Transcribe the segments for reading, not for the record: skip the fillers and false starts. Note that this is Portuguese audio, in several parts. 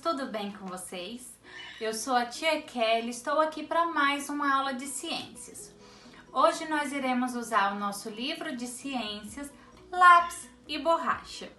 tudo bem com vocês? Eu sou a tia Kelly, estou aqui para mais uma aula de ciências. Hoje nós iremos usar o nosso livro de ciências, lápis e borracha.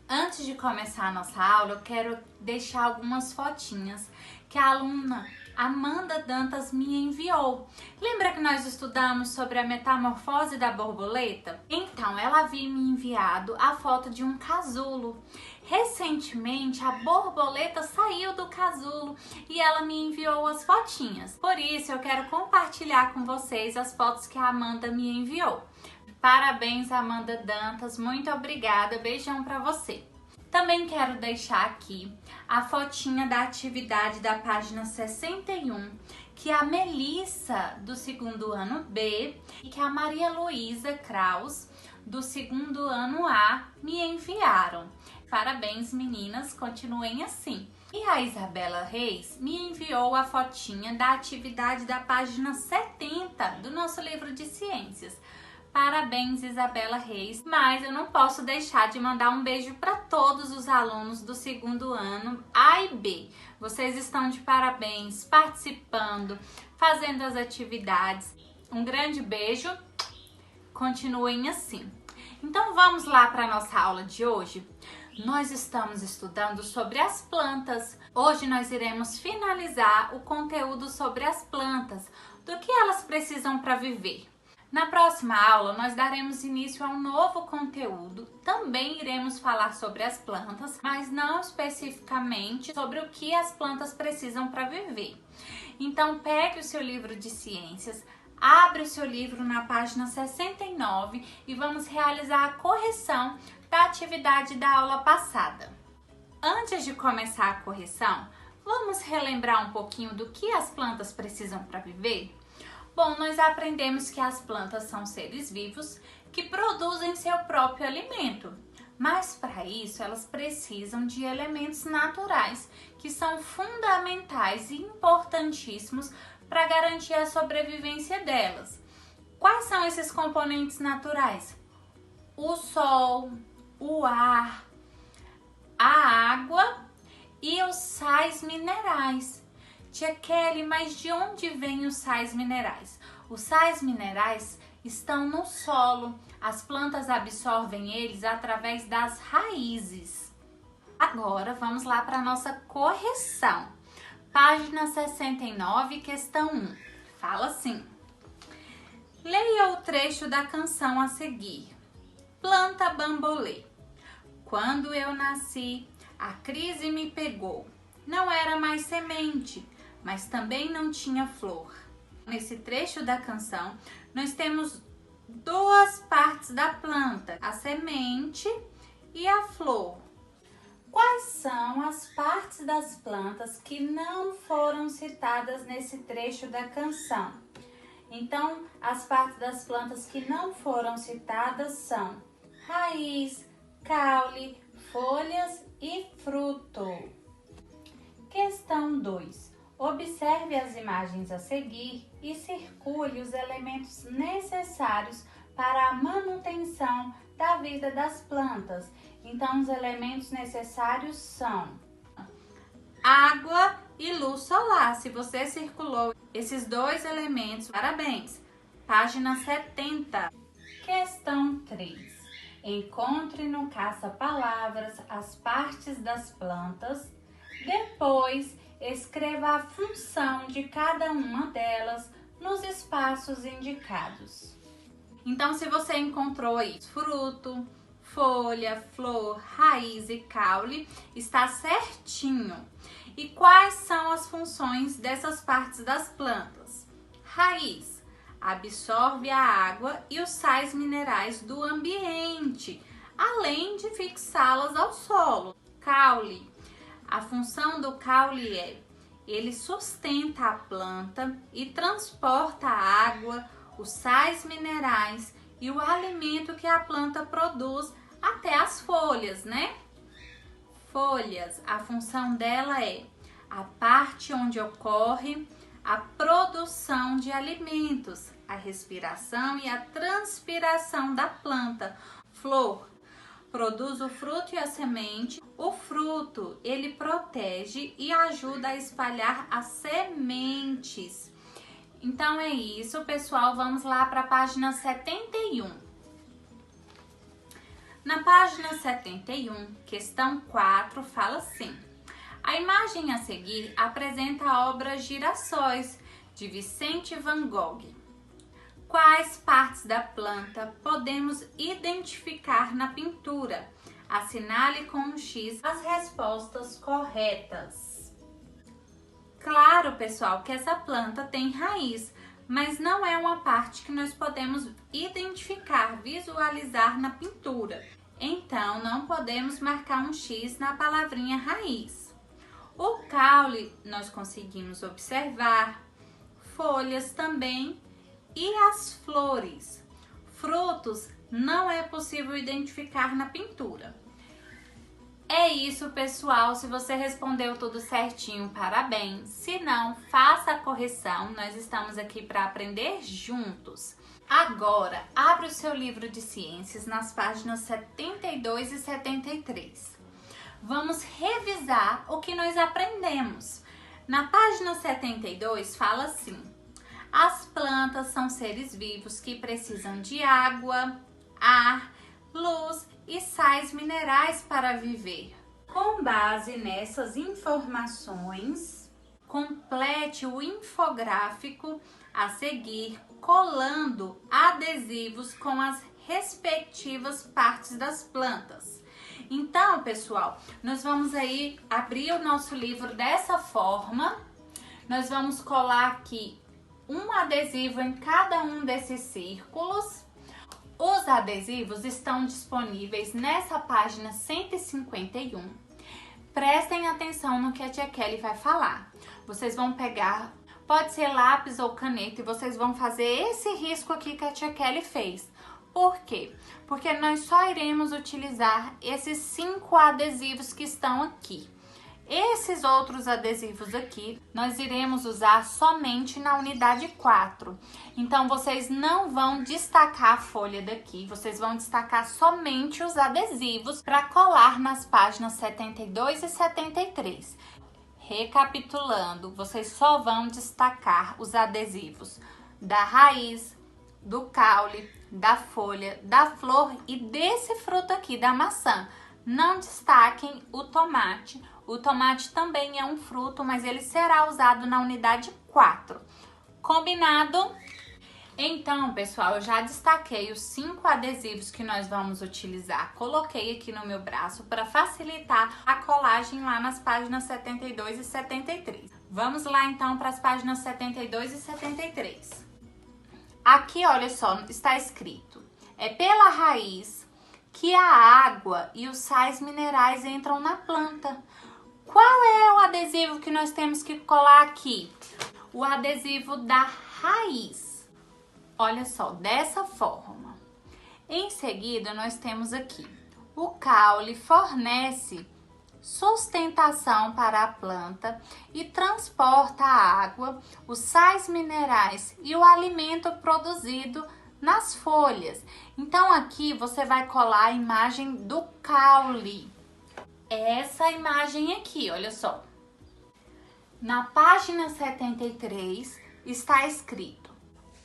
Antes de começar a nossa aula, eu quero deixar algumas fotinhas que a aluna Amanda Dantas me enviou. Lembra que nós estudamos sobre a metamorfose da borboleta? Então, ela havia me enviado a foto de um casulo. Recentemente, a borboleta saiu do casulo e ela me enviou as fotinhas. Por isso, eu quero compartilhar com vocês as fotos que a Amanda me enviou. Parabéns, Amanda Dantas, muito obrigada, beijão pra você. Também quero deixar aqui a fotinha da atividade da página 61, que a Melissa, do segundo ano B, e que a Maria Luísa Kraus, do segundo ano A, me enviaram. Parabéns, meninas, continuem assim. E a Isabela Reis me enviou a fotinha da atividade da página 70 do nosso livro de ciências. Parabéns, Isabela Reis, mas eu não posso deixar de mandar um beijo para todos os alunos do segundo ano A e B. Vocês estão de parabéns, participando, fazendo as atividades. Um grande beijo, continuem assim. Então vamos lá para a nossa aula de hoje? Nós estamos estudando sobre as plantas. Hoje nós iremos finalizar o conteúdo sobre as plantas, do que elas precisam para viver. Na próxima aula, nós daremos início a um novo conteúdo. Também iremos falar sobre as plantas, mas não especificamente sobre o que as plantas precisam para viver. Então, pegue o seu livro de ciências, abre o seu livro na página 69 e vamos realizar a correção da atividade da aula passada. Antes de começar a correção, vamos relembrar um pouquinho do que as plantas precisam para viver? Bom, nós aprendemos que as plantas são seres vivos que produzem seu próprio alimento, mas para isso elas precisam de elementos naturais que são fundamentais e importantíssimos para garantir a sobrevivência delas. Quais são esses componentes naturais? O sol, o ar, a água e os sais minerais. Tia Kelly, mas de onde vêm os sais minerais? Os sais minerais estão no solo. As plantas absorvem eles através das raízes. Agora vamos lá para a nossa correção. Página 69, questão 1. Fala assim: leia o trecho da canção a seguir. Planta bambolê. Quando eu nasci, a crise me pegou. Não era mais semente, mas também não tinha flor. Nesse trecho da canção, nós temos duas partes da planta, a semente e a flor. Quais são as partes das plantas que não foram citadas nesse trecho da canção? Então, as partes das plantas que não foram citadas são raiz, caule, folhas e fruto. Questão 2. Observe as imagens a seguir e circule os elementos necessários para a manutenção da vida das plantas. Então, os elementos necessários são água e luz solar. Se você circulou esses dois elementos, parabéns! Página 70. Questão 3. Encontre no caça-palavras as partes das plantas. Depois, escreva a função de cada uma delas nos espaços indicados. Então, se você encontrou aí fruto, folha, flor, raiz e caule, está certinho. E quais são as funções dessas partes das plantas? Raiz: absorve a água e os sais minerais do ambiente, além de fixá-las ao solo. Caule: a função do caule é: ele sustenta a planta e transporta a água, os sais minerais e o alimento que a planta produz até as folhas, né? Folhas, a função dela é a parte onde ocorre a produção de alimentos, a respiração e a transpiração da planta. Flor: produz o fruto e a semente. O fruto, ele protege e ajuda a espalhar as sementes. Então é isso, pessoal. Vamos lá para a página 71. Na página 71, questão 4, fala assim: a imagem a seguir apresenta a obra Girassóis, de Vicente Van Gogh. Quais partes da planta podemos identificar na pintura? Assinale com um X as respostas corretas. Claro, pessoal, que essa planta tem raiz, mas não é uma parte que nós podemos identificar, visualizar na pintura. Então, não podemos marcar um X na palavrinha raiz. O caule nós conseguimos observar, folhas também. E as flores? Frutos não é possível identificar na pintura. É isso, pessoal. Se você respondeu tudo certinho, parabéns. Se não, faça a correção. Nós estamos aqui para aprender juntos. Agora, abre o seu livro de ciências nas páginas 72 e 73. Vamos revisar o que nós aprendemos. Na página 72 fala assim: as plantas são seres vivos que precisam de água, ar, luz e sais minerais para viver. Com base nessas informações, complete o infográfico a seguir colando adesivos com as respectivas partes das plantas. Então, pessoal, nós vamos aí abrir o nosso livro dessa forma. Nós vamos colar aqui um adesivo em cada um desses círculos. Os adesivos estão disponíveis nessa página 151. Prestem atenção no que a tia Kelly vai falar. Vocês vão pegar, pode ser lápis ou caneta, e vocês vão fazer esse risco aqui que a tia Kelly fez. Por quê? Porque nós só iremos utilizar esses 5 adesivos que estão aqui. Esses outros adesivos aqui, nós iremos usar somente na unidade 4. Então, vocês não vão destacar a folha daqui, vocês vão destacar somente os adesivos para colar nas páginas 72 e 73. Recapitulando, vocês só vão destacar os adesivos da raiz, do caule, da folha, da flor e desse fruto aqui, da maçã. Não destaquem o tomate. O tomate também é um fruto, mas ele será usado na unidade 4. Combinado? Então, pessoal, eu já destaquei os 5 adesivos que nós vamos utilizar. Coloquei aqui no meu braço para facilitar a colagem lá nas páginas 72 e 73. Vamos lá, então, para as páginas 72 e 73. Aqui, olha só, está escrito: é pela raiz que a água e os sais minerais entram na planta. Qual é o adesivo que nós temos que colar aqui? O adesivo da raiz. Olha só, dessa forma. Em seguida, nós temos aqui: o caule fornece sustentação para a planta e transporta a água, os sais minerais e o alimento produzido nas folhas. Então, aqui você vai colar a imagem do caule. Essa imagem aqui, olha só. Na página 73 está escrito: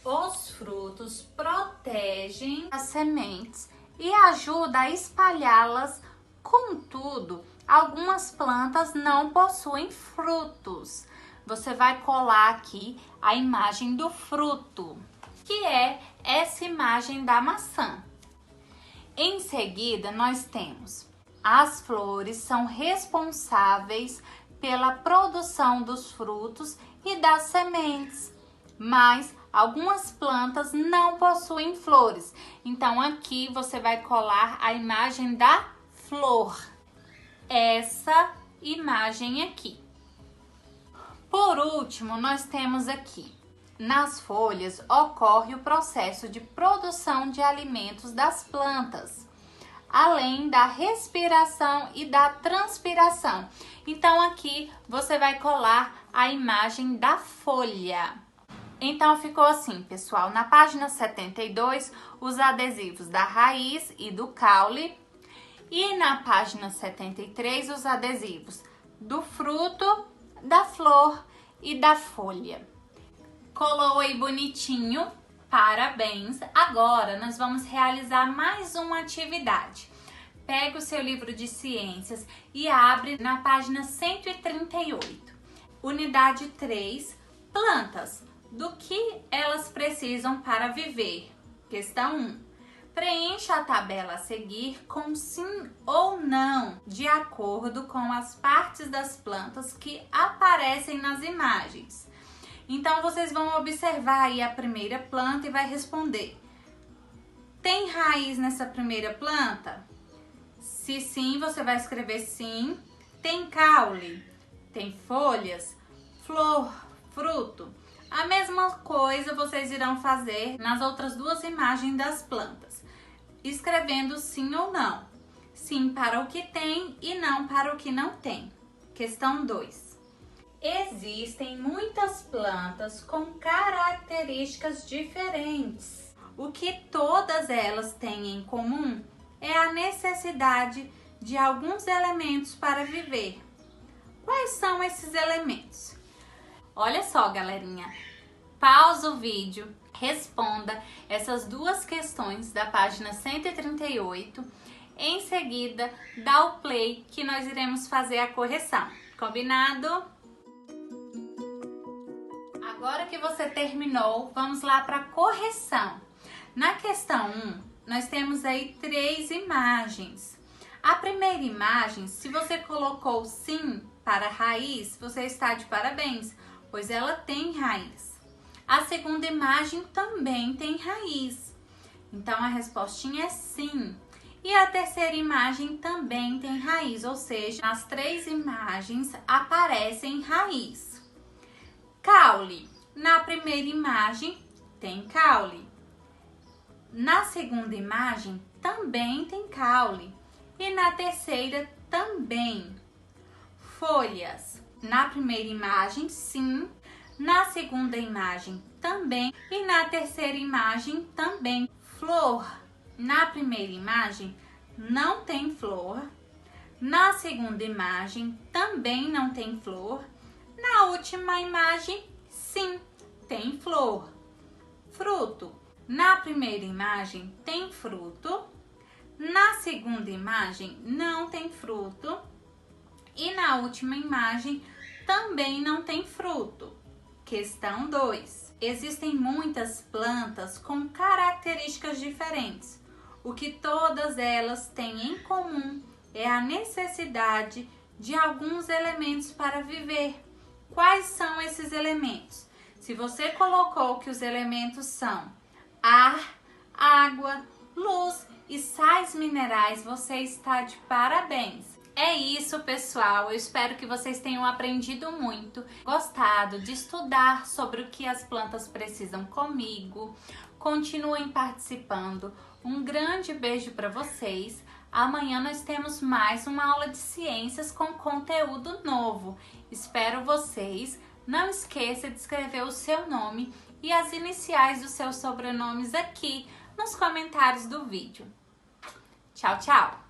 os frutos protegem as sementes e ajudam a espalhá-las. Contudo, algumas plantas não possuem frutos. Você vai colar aqui a imagem do fruto, que é essa imagem da maçã. Em seguida, nós temos: as flores são responsáveis pela produção dos frutos e das sementes, mas algumas plantas não possuem flores. Então, aqui você vai colar a imagem da flor. Essa imagem aqui. Por último, nós temos aqui: nas folhas ocorre o processo de produção de alimentos das plantas, além da respiração e da transpiração. Então, aqui você vai colar a imagem da folha. Então, ficou assim, pessoal. Na página 72, os adesivos da raiz e do caule. E na página 73, os adesivos do fruto, da flor e da folha. Colou aí bonitinho? Parabéns! Agora nós vamos realizar mais uma atividade. Pega o seu livro de ciências e abre na página 138. Unidade 3, plantas. Do que elas precisam para viver? Questão 1. Preencha a tabela a seguir com sim ou não, de acordo com as partes das plantas que aparecem nas imagens. Então, vocês vão observar aí a primeira planta e vai responder. Tem raiz nessa primeira planta? Se sim, você vai escrever sim. Tem caule? Tem folhas? Flor? Fruto? A mesma coisa vocês irão fazer nas outras duas imagens das plantas, escrevendo sim ou não. Sim para o que tem e não para o que não tem. Questão 2. Existem muitas plantas com características diferentes. O que todas elas têm em comum é a necessidade de alguns elementos para viver. Quais são esses elementos? Olha só, galerinha, pausa o vídeo, responda essas duas questões da página 138. Em seguida, dá o play que nós iremos fazer a correção. Combinado? Agora que você terminou, vamos lá para a correção. Na questão 1, nós temos aí 3 imagens. A primeira imagem, se você colocou sim para a raiz, você está de parabéns, pois ela tem raiz. A segunda imagem também tem raiz. Então, a respostinha é sim. E a terceira imagem também tem raiz, ou seja, nas 3 imagens aparecem raiz. Caule. Na primeira imagem tem caule. Na segunda imagem também tem caule. E na terceira também. Folhas. Na primeira imagem, sim. Na segunda imagem, também. E na terceira imagem, também. Flor. Na primeira imagem, não tem flor. Na segunda imagem, também não tem flor. Na última imagem, sim, tem flor. Fruto. Na primeira imagem, tem fruto. Na segunda imagem, não tem fruto. E na última imagem, também não tem fruto. Questão 2. Existem muitas plantas com características diferentes. O que todas elas têm em comum é a necessidade de alguns elementos para viver. Quais são esses elementos? Se você colocou que os elementos são ar, água, luz e sais minerais, você está de parabéns. É isso, pessoal. Eu espero que vocês tenham aprendido muito, gostado de estudar sobre o que as plantas precisam comigo. Continuem participando. Um grande beijo para vocês. Amanhã nós temos mais uma aula de ciências com conteúdo novo. Espero vocês. Não esqueça de escrever o seu nome e as iniciais dos seus sobrenomes aqui nos comentários do vídeo. Tchau, tchau!